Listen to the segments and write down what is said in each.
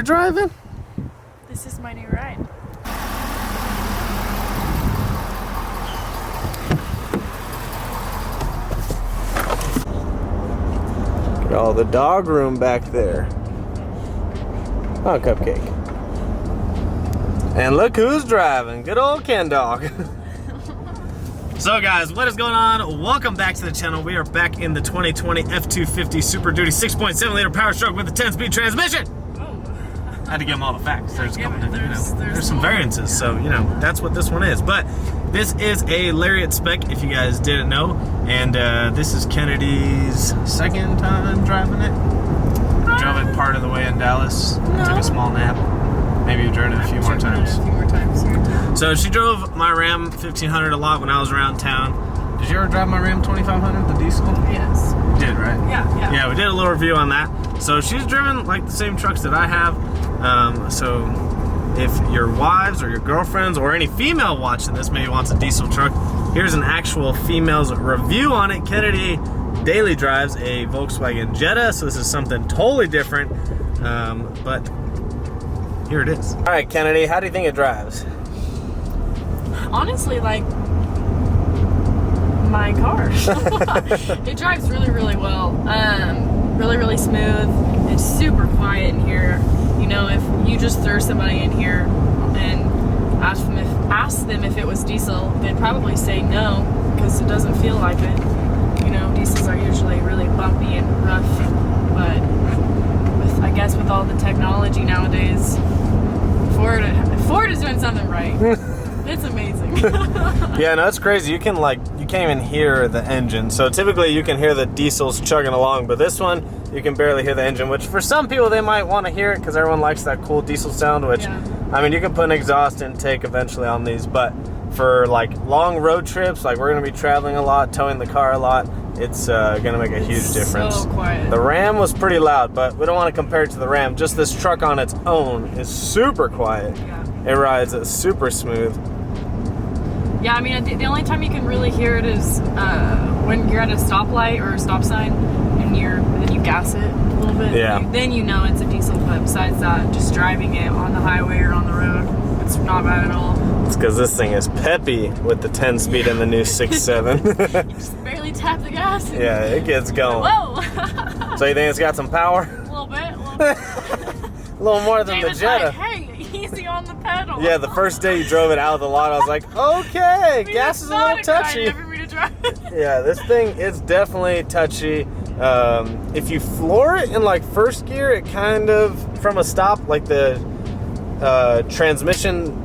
you're driving? This is my new ride. Look at all the dog room back there. Oh, Cupcake. And look who's driving. Good old Ken Dog. So guys, what is going on? Welcome back to the channel. We are back in the 2020 F250 Super Duty 6.7 liter Powerstroke with a 10-speed transmission. Oh. I had to give them all the facts. There's a couple, there's some variances, so you know that's what this one is. But this is a Lariat spec, if you guys didn't know, and this is Kennedy's second time driving it. Drove it part of the way in Dallas. No. Took a small nap. Maybe you drove it a few more times. So she drove my Ram 1500 a lot when I was around town. Did you ever drive my Ram 2500, the diesel? Yes. You did, right? Yeah. Yeah, we did a little review on that. So she's driven like the same trucks that I have. So if your wives or your girlfriends or any female watching this maybe wants a diesel truck, here's an actual female's review on it. Kennedy daily drives a Volkswagen Jetta, so this is something totally different. But here it is. All right, Kennedy, how do you think it drives? Honestly, like my car. It drives really, really well. Really smooth. It's super quiet in here. You know, if you just throw somebody in here and ask them if it was diesel, they'd probably say no because it doesn't feel like it. You know, diesels are usually really bumpy and rough, but I guess with all the technology nowadays, Ford is doing something right. It's amazing. Yeah, no, it's crazy. You can't even hear the engine. So typically you can hear the diesels chugging along, but this one you can barely hear the engine, which for some people they might want to hear it because everyone likes that cool diesel sound, which yeah. I mean, you can put an exhaust intake eventually on these, but for like long road trips, like we're going to be traveling a lot, towing the car a lot, it's going to make a huge difference. So quiet. The Ram was pretty loud, but we don't want to compare it to the Ram. Just this truck on its own is super quiet. Yeah. It rides super smooth. Yeah, I mean, the only time you can really hear it is when you're at a stoplight or a stop sign and then you gas it a little bit. Yeah. Then you know it's a diesel, but besides that, just driving it on the highway or on the road, it's not bad at all. It's because this thing is peppy with the 10-speed and the new 6.7. You just barely tap the gas. Yeah, it gets going. Whoa! So you think it's got some power? A little bit. A little more than the Jetta. Like, hey, easy on the pedal. Yeah, the first day you drove it out of the lot, I was like, okay, gas is a little touchy. Yeah, this thing is definitely touchy. If you floor it in like first gear, it kind of, from a stop, like the transmission,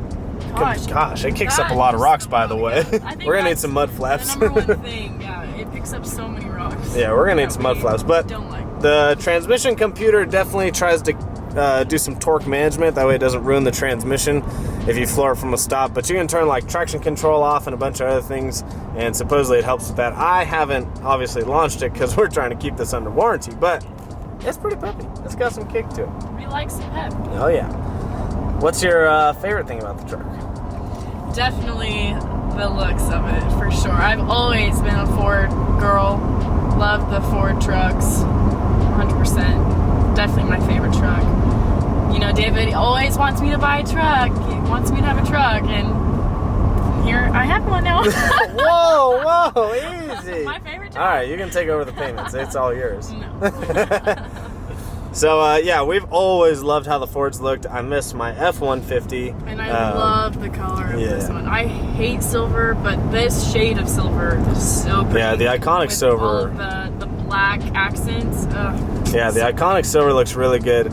gosh, it kicks up a lot of rocks, by the way. We're going to need some mud flaps. The number one thing, yeah, it picks up so many rocks. Yeah, we're going to need some mud flaps, but the transmission computer definitely tries to do some torque management. That way it doesn't ruin the transmission if you floor it from a stop. But you can turn like traction control off and a bunch of other things, and supposedly it helps with that. I haven't obviously launched it because we're trying to keep this under warranty, but it's pretty peppy. It's got some kick to it. We like some pep. Oh yeah. What's your favorite thing about the truck? Definitely the looks of it, for sure. I've always been a Ford girl. Love the Ford trucks, 100%. Definitely my favorite truck. You know, David always wants me to buy a truck. He wants me to have a truck, and here I have one now. Whoa, easy. My favorite truck. All right, you can take over the payments. It's all yours. No. So, yeah, we've always loved how the Fords looked. I miss my F-150. And I love the color of this one. I hate silver, but this shade of silver is so pretty. Yeah, the iconic silver. All of the black accents. Yeah, the iconic silver looks really good.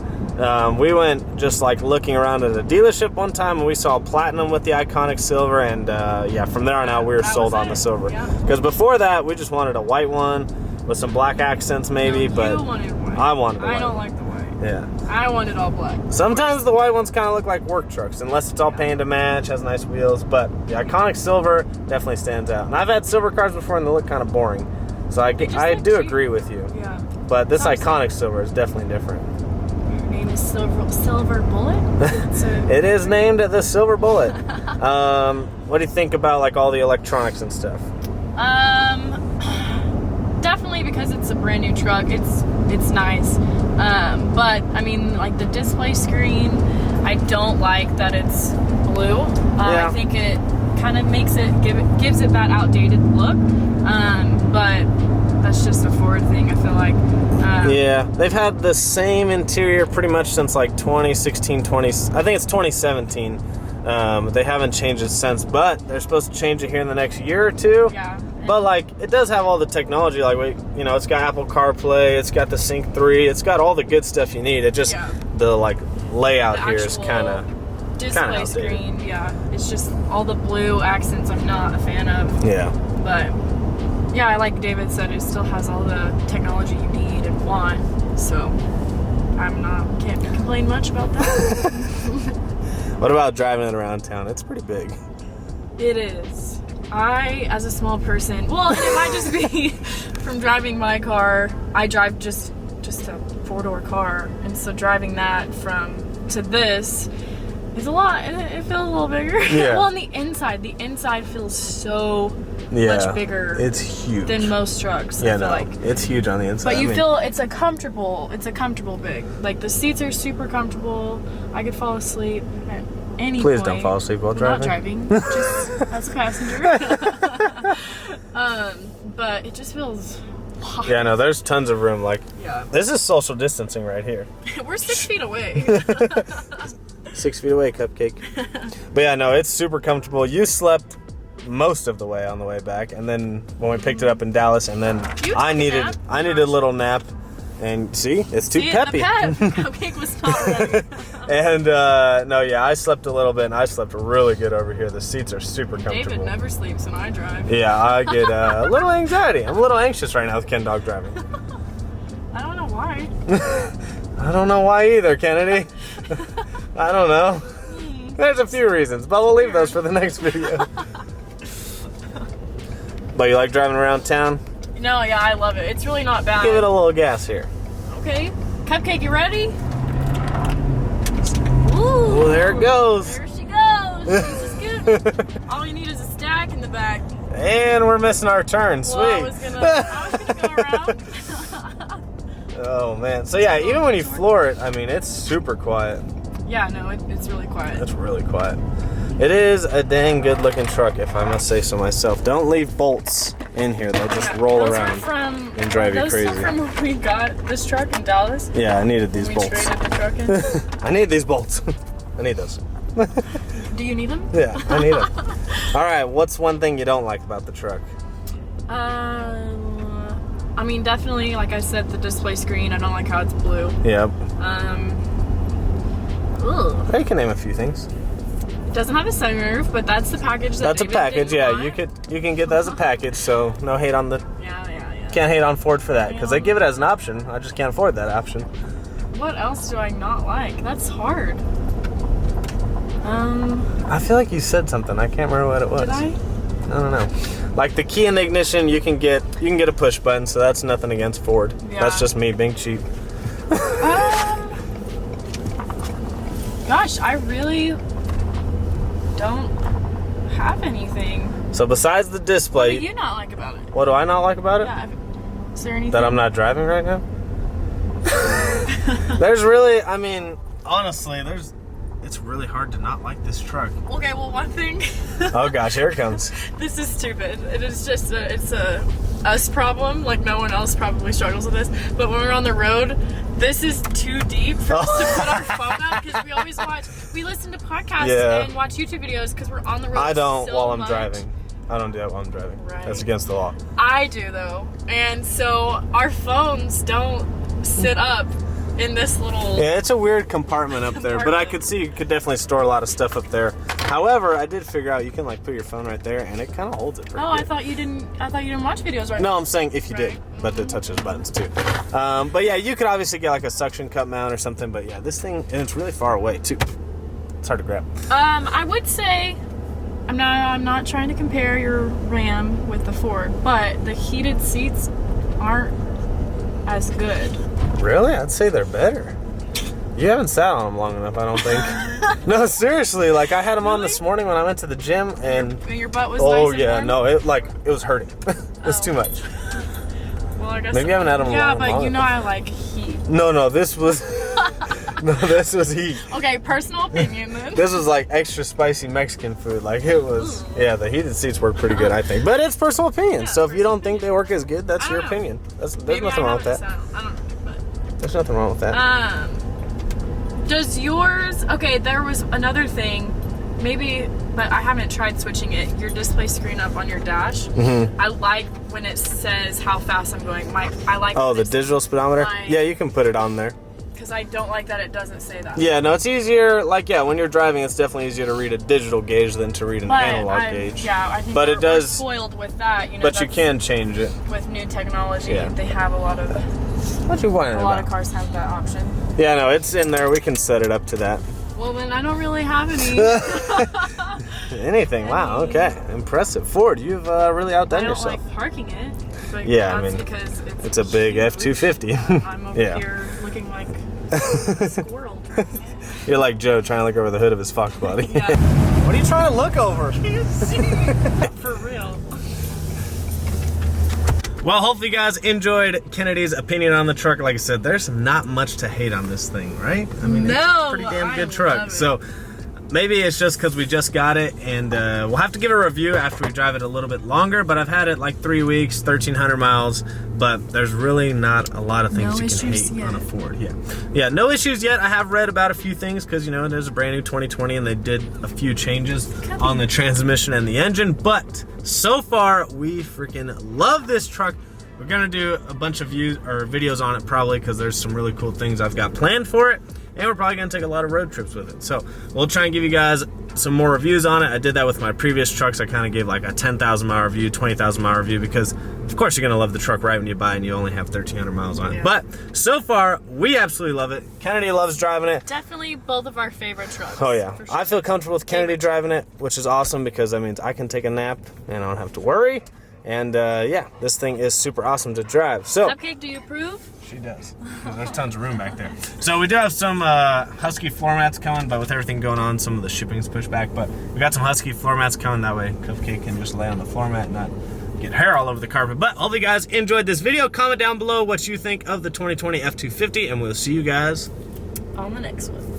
We went just like looking around at a dealership one time, and we saw platinum with the iconic silver, and yeah, from there on out we were sold on the silver. Because before that, we just wanted a white one with some black accents maybe, no, but you wanted white. I wanted white. I don't like the white. Yeah. I wanted all black. Sometimes the white ones kind of look like work trucks, unless it's all painted to match, has nice wheels, but the iconic silver definitely stands out. And I've had silver cars before and they look kind of boring. So I do agree with you. Yeah. But this iconic silver is definitely different. Your name is Silver Bullet? It is named the Silver Bullet. What do you think about like all the electronics and stuff? Definitely definitely, because it's a brand new truck, it's nice. But I mean, like the display screen, I don't like that it's blue. I think it kind of makes it gives it that outdated look. But that's just a Ford thing, I feel like. Yeah, they've had the same interior pretty much since like 2016, I think it's 2017. They haven't changed it since, but they're supposed to change it here in the next year or two. Yeah. But like, it does have all the technology. Like, you know, it's got Apple CarPlay, it's got the Sync 3, it's got all the good stuff you need. It just the like layout here is kind of display screen. Yeah, it's just all the blue accents. I'm not a fan of. Yeah. But yeah, like David said, it still has all the technology you need and want. So can't complain much about that. What about driving it around town? It's pretty big. It is. As a small person, well, it might just be from driving my car. I drive just a 4-door car, and so driving that to this is a lot. It feels a little bigger. Yeah. Well, on the inside feels so much bigger. It's huge than most trucks. Yeah, I feel like it's huge on the inside. But you feel it's a comfortable big. Like the seats are super comfortable. I could fall asleep at any Please point. don't fall asleep while driving. Not driving, just as a passenger. But it just feels. Yeah, no, there's tons of room. Like, this is social distancing right here. We're 6 feet away. 6 feet away, Cupcake. But yeah, no, it's super comfortable. You slept most of the way on the way back, and then when we picked it up in Dallas, and then I needed a little nap. And see, it's too peppy. Cupcake was not ready. And I slept a little bit, and I slept really good over here. The seats are super comfortable. David never sleeps when I drive. Yeah, I get a little anxiety. I'm a little anxious right now with Ken Dog driving. I don't know why. I don't know why either, Kennedy. I don't know. There's a few reasons, but we'll leave those for the next video. But you like driving around town? No, yeah, I love it. It's really not bad. Give it a little gas here. Okay. Cupcake, you ready? Ooh, well, there it goes. There she goes. She's good. All you need is a stack in the back. And we're missing our turn. Sweet. Well, I was gonna go around. Oh, man. So, yeah, even when you floor it, I mean, it's super quiet. Yeah, no, it's really quiet. It's really quiet. It is a dang good-looking truck, if I must say so myself. Don't leave bolts in here. They'll just roll around and drive you crazy. Those are from when we got this truck in Dallas. Yeah, I needed these bolts. We traded the truck in. I need these bolts. I need those. Do you need them? Yeah, I need them. All right, what's one thing you don't like about the truck? I mean, definitely, like I said, the display screen. I don't like how it's blue. Yep. Ugh. You can name a few things. Doesn't have a sunroof, but that's the package. That's a package, yeah. You can get that as a package, so no hate on the. Yeah. Can't hate on Ford for that because they give it as an option. I just can't afford that option. What else do I not like? That's hard. I feel like you said something. I can't remember what it was. Did I? I don't know. Like the key in the ignition, you can get a push button, so that's nothing against Ford. Yeah. That's just me being cheap. Gosh, I really don't have anything. So besides the display, What do you not like about it? What do I not like about it? Yeah. Is there anything that I'm not driving right now? There's really, I mean, honestly, it's really hard to not like this truck. Okay, well, one thing. Oh gosh, here it comes. This is stupid. It is just it's a us problem. Like no one else probably struggles with this. But when we're on the road, this is too deep for us to put our phone up because we listen to podcasts and watch YouTube videos because we're on the road. I don't so while I'm much. driving. I don't do that while I'm driving. Right. That's against the law. I do though, and so our phones don't sit up in this little. Yeah, it's a weird compartment up there, but I could see you could definitely store a lot of stuff up there. However, I did figure out you can like put your phone right there, and it kind of holds it. Pretty good. I thought you didn't watch videos right now. now. No, I'm saying if you did, but it touches buttons too. But yeah, you could obviously get like a suction cup mount or something. But yeah, this thing, and it's really far away too. It's hard to grab. I would say. I'm not trying to compare your Ram with the Ford, but the heated seats aren't as good. Really? I'd say they're better. You haven't sat on them long enough, I don't think. No, seriously. Like I had them on this morning when I went to the gym, and your butt was. Oh nice yeah, and no, it was hurting. It's too much. Well, I guess. Maybe you haven't had them Yeah, long, but long you know enough. I like heat. No, this was... no, this was heat. Okay, personal opinion then. This was like extra spicy Mexican food. Like it was, yeah, the heated seats work pretty good, I think. But it's personal opinion. Yeah, so if you don't think they work as good, that's your opinion. There's nothing wrong with that. I don't know, but. There's nothing wrong with that. Does yours, okay, there was another thing, maybe, but I haven't tried switching it, your display screen up on your dash. I like when it says how fast I'm going. I like The digital speedometer? Like, Yeah, you can put it on there. because I don't like that it doesn't say that. Yeah, no, it's easier, like, yeah, when you're driving, it's definitely easier to read a digital gauge than to read an analog gauge. Yeah, I think but it does, we're spoiled with that. You know, but you can change it. With new technology, Yeah. they have a lot of cars have that option. Yeah, no, it's in there. We can set it up to that. Well, then I don't really have any. Anything. Wow, okay. Impressive. Ford, you've really outdone yourself. I don't like parking it. But Yeah, I that's mean, because it's a big F250. I'm over Yeah. here looking like a squirrel. You're like Joe trying to look over the hood of his Fox body. Yeah. What are you trying to look over? For real. Well, hopefully you guys enjoyed Kennedy's opinion on the truck. Like I said, there's not much to hate on this thing, right? I mean, it's a pretty damn good truck. So maybe it's just because we just got it, and we'll have to give a review after we drive it a little bit longer, but I've had it like 3 weeks, 1,300 miles, but there's really not a lot of things you can hate on a Ford. Yeah, no issues yet. I have read about a few things because, you know, there's a brand new 2020 and they did a few changes on the transmission and the engine, but so far we freaking love this truck. We're gonna do a bunch of videos on it probably because there's some really cool things I've got planned for it. And we're probably gonna take a lot of road trips with it. So we'll try and give you guys some more reviews on it. I did that with my previous trucks. I kind of gave like a 10,000 mile review, 20,000 mile review, because of course you're gonna love the truck right when you buy it and you only have 1,300 miles on it. But so far, we absolutely love it. Kennedy loves driving it. Definitely both of our favorite trucks. Oh yeah, sure. I feel comfortable with Kennedy driving it, which is awesome because that means I can take a nap and I don't have to worry. And yeah, this thing is super awesome to drive. So, Cupcake, do you approve? She does. There's tons of room back there. So we do have some Husky floor mats coming, but with everything going on, some of the shipping's pushed back. But we got some Husky floor mats coming. That way Cupcake can just lay on the floor mat and not get hair all over the carpet. But hopefully you guys enjoyed this video. Comment down below what you think of the 2020 F250, and we'll see you guys on the next one.